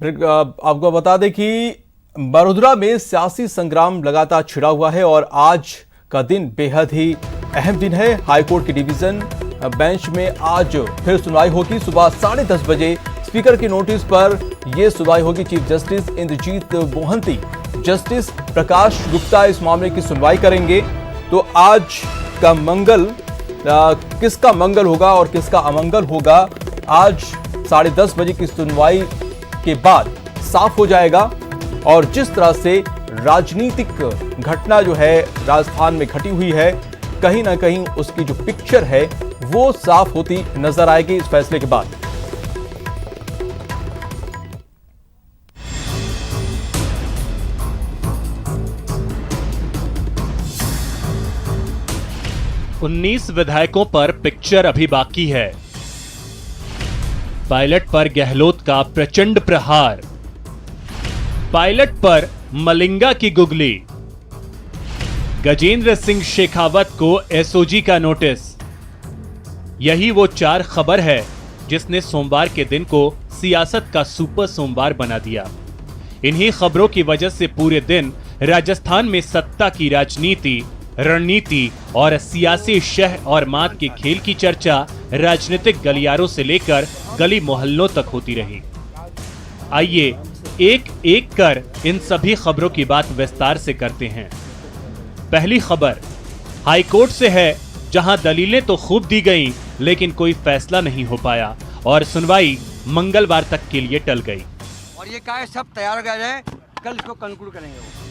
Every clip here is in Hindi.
आपको बता दें कि बड़ोदरा में सियासी संग्राम लगातार छिड़ा हुआ है और आज का दिन बेहद ही अहम दिन है। हाईकोर्ट की डिवीजन बेंच में आज फिर सुनवाई होगी। सुबह 10:30 बजे स्पीकर के नोटिस पर यह सुनवाई होगी। Chief justice Indrajit Mohanty, justice Prakash Gupta इस मामले की सुनवाई करेंगे। तो आज का मंगल किसका मंगल होगा और किसका अमंगल होगा, आज 10:30 बजे की सुनवाई के बाद साफ हो जाएगा। और जिस तरह से राजनीतिक घटना जो है राजस्थान में घटी हुई है, कहीं ना कहीं उसकी जो पिक्चर है वो साफ होती नजर आएगी इस फैसले के बाद। उन्नीस विधायकों पर पिक्चर अभी बाकी है। पायलट पर गहलोत का प्रचंड प्रहार, पायलट पर मलिंगा की गुगली, गजेंद्र सिंह शेखावत को एसओजी का नोटिस। यही वो 4 खबर है जिसने सोमवार के दिन को सियासत का सुपर सोमवार बना दिया। इन्हीं खबरों की वजह से पूरे दिन राजस्थान में सत्ता की राजनीति, रणनीति और सियासी शह और मात के खेल की चर्चा राजनीतिक गलियारों से लेकर गली मोहल्लों तक होती रही। आइए एक एक कर इन सभी खबरों की बात विस्तार से करते हैं। पहली खबर हाईकोर्ट से है, जहां दलीलें तो खूब दी गईं, लेकिन कोई फैसला नहीं हो पाया और सुनवाई मंगलवार तक के लिए टल गई। और ये क्या है, सब तैयार हो गए हैं, कल इसको कंक्लूड करेंगे।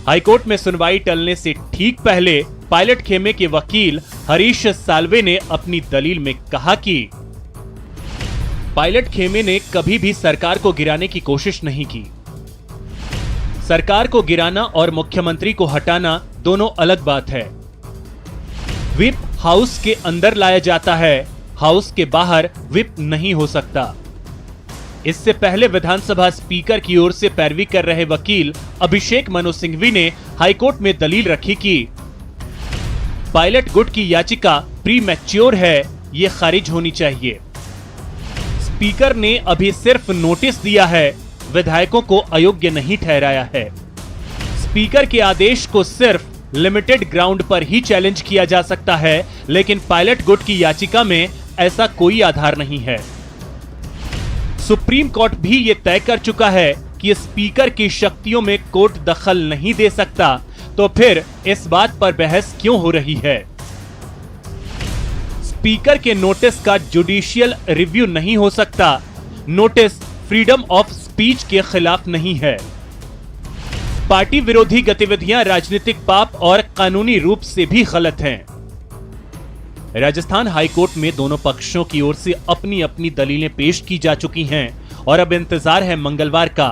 हाईकोर्ट में सुनवाई टलने से ठीक पहले पायलट खेमे के वकील हरीश साल्वे ने अपनी दलील में कहा कि पायलट खेमे ने कभी भी सरकार को गिराने की कोशिश नहीं की। सरकार को गिराना और मुख्यमंत्री को हटाना दोनों अलग बात है। व्हिप हाउस के अंदर लाया जाता है, हाउस के बाहर व्हिप नहीं हो सकता। इससे पहले विधानसभा स्पीकर की ओर से पैरवी कर रहे वकील अभिषेक मनु सिंघवी ने हाईकोर्ट में दलील रखी कि पायलट गुट की याचिका प्री मैच्योर है, ये खारिज होनी चाहिए। स्पीकर ने अभी सिर्फ नोटिस दिया है, विधायकों को अयोग्य नहीं ठहराया है। स्पीकर के आदेश को सिर्फ लिमिटेड ग्राउंड पर ही चैलेंज किया जा सकता है, लेकिन पायलट गुट की याचिका में ऐसा कोई आधार नहीं है। सुप्रीम कोर्ट भी ये तय कर चुका है कि स्पीकर की शक्तियों में कोर्ट दखल नहीं दे सकता, तो फिर इस बात पर बहस क्यों हो रही है। स्पीकर के नोटिस का जुडिशियल रिव्यू नहीं हो सकता। नोटिस फ्रीडम ऑफ स्पीच के खिलाफ नहीं है। पार्टी विरोधी गतिविधियां राजनीतिक पाप और कानूनी रूप से भी गलत हैं। राजस्थान हाईकोर्ट में दोनों पक्षों की ओर से अपनी अपनी दलीलें पेश की जा चुकी हैं और अब इंतजार है मंगलवार का।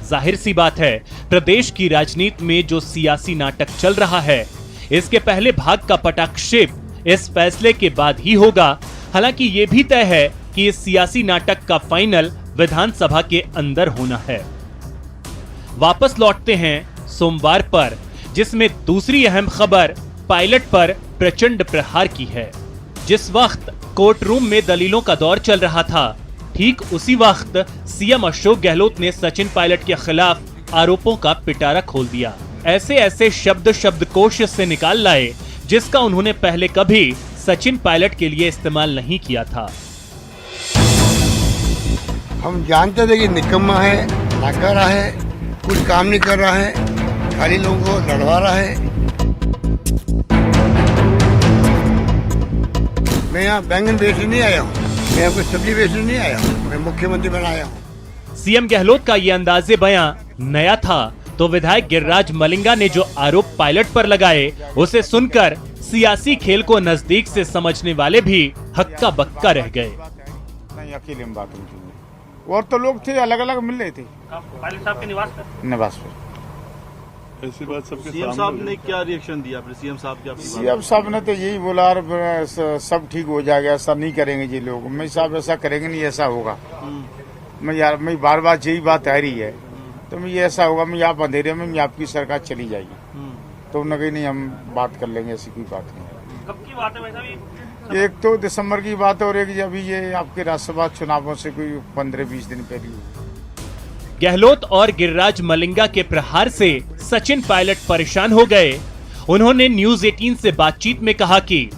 जाहिर सी बात है, प्रदेश की राजनीति में जो सियासी नाटक चल रहा है, इसके पहले भाग का पटाक्षेप इस फैसले के बाद ही होगा। हालांकि ये भी तय है कि इस सियासी नाटक का फाइनल विधानसभा के अंदर होना है। वापस लौटते हैं सोमवार पर, जिसमें दूसरी अहम खबर पायलट पर प्रचंड प्रहार की है। जिस वक्त कोर्ट रूम में दलीलों का दौर चल रहा था, ठीक उसी वक्त सीएम अशोक गहलोत ने सचिन पायलट के खिलाफ आरोपों का पिटारा खोल दिया। ऐसे ऐसे शब्दकोश से निकाल लाए जिसका उन्होंने पहले कभी सचिन पायलट के लिए इस्तेमाल नहीं किया था। हम जानते थे कि निकम्मा है, नाकारा है, कुछ काम नहीं कर रहा है, खाली लोगों को लड़वा रहा है। मैं यहाँ बैंगन बेचने नहीं आया हूँ, मैं यहाँ कोई सब्जी बेचने नहीं आया हूँ, मैं मुख्यमंत्री बनाया हूँ। सीएम गहलोत का ये अंदाजे बयां नया था, तो विधायक गिरिराज मलिंगा ने जो आरोप पायलट पर लगाए, उसे सुनकर सियासी खेल को नजदीक से समझने वाले भी हक्का बक्का रह गए। नहीं, अकेले में बात हुई, और तो लोग थे, अलग अलग मिल रहे थे पायलट साहब के निवास पर। ऐसी बात सबके सीएम साहब ने क्या रिएक्शन दिया? फिर सीएम साहब क्या? सीएम साहब ने तो यही बोला, सब ठीक हो जाएगा, ऐसा नहीं करेंगे जी लोग। मैं साहब ऐसा करेंगे नहीं, ऐसा होगा। मैं बार बार यही बात आ रही है, तो मैं ये ऐसा होगा, मैं आप अंधेरे में आपकी सरकार चली जाएगी, तो उन्होंने कही नहीं, हम बात कर लेंगे, ऐसी कोई बात नहीं। कब की बात है वैसा? एक तो दिसंबर की बात है और एक अभी ये आपके राज्यसभा चुनावों से कोई 15-20 दिन पहले। गहलोत और गिरिराज मलिंगा के प्रहार से सचिन पायलट परेशान हो गए। उन्होंने न्यूज 18 से बातचीत में कहा कि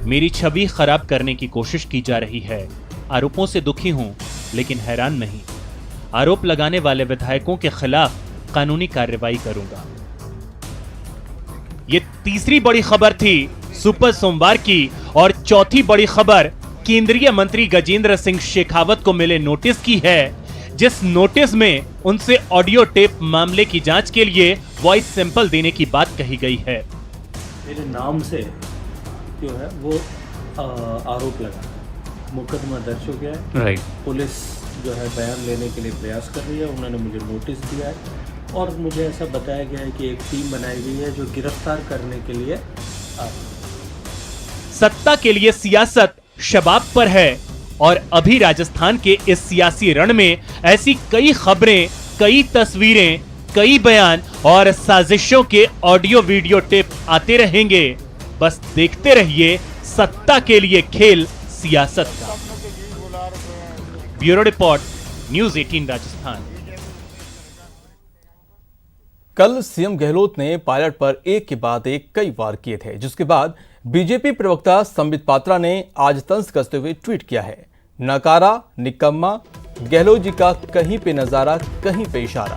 मेरी छवि खराब करने की कोशिश की जा रही है। आरोपों से दुखी हूं, लेकिन हैरान नहीं। आरोप लगाने वाले विधायकों के खिलाफ कानूनी कार्रवाई करूंगा। ये तीसरी बड़ी खबर थी सुपर सोमवार की, और चौथी बड़ी खबर केंद्रीय मंत्री गजेंद्र सिंह शेखावत को मिले नोटिस की है, जिस नोटिस में उनसे ऑडियो टेप मामले की जांच के लिए वॉइस सैंपल देने की बात कही गई है। मेरे नाम से जो है वो आरोप लगा, मुकदमा दर्ज हो गया है। राइट। पुलिस जो है बयान लेने के लिए प्रयास कर रही है। उन्होंने मुझे नोटिस दिया है और मुझे ऐसा बताया गया है कि एक टीम बनाई गई है जो गिरफ्तार करने के लिए सत्ता के लिए सियासत शबाब पर है, और अभी राजस्थान के इस सियासी रण में ऐसी कई खबरें, कई तस्वीरें, कई बयान और साजिशों के ऑडियो वीडियो टेप आते रहेंगे। बस देखते रहिए सत्ता के लिए खेल सियासत का। Bureau report, news 18 Rajasthan. कल सीएम गहलोत ने पायलट पर एक के बाद एक कई वार किए थे, जिसके बाद बीजेपी प्रवक्ता संबित पात्रा ने आज तंज कसते हुए ट्वीट किया है, नकारा, निकम्मा, गहलोत जी का कहीं पे नजारा, कहीं पे इशारा।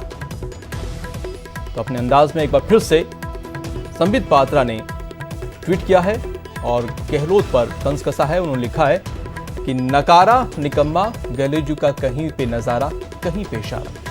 तो अपने अंदाज में एक बार फिर से संबित पात्रा ने ट्वीट किया है और गहलोत पर तंज कसा है। उन्होंने लिखा है कि नकारा, निकम्मा, गहलोत जी का कहीं पे नजारा, कहीं पे इशारा।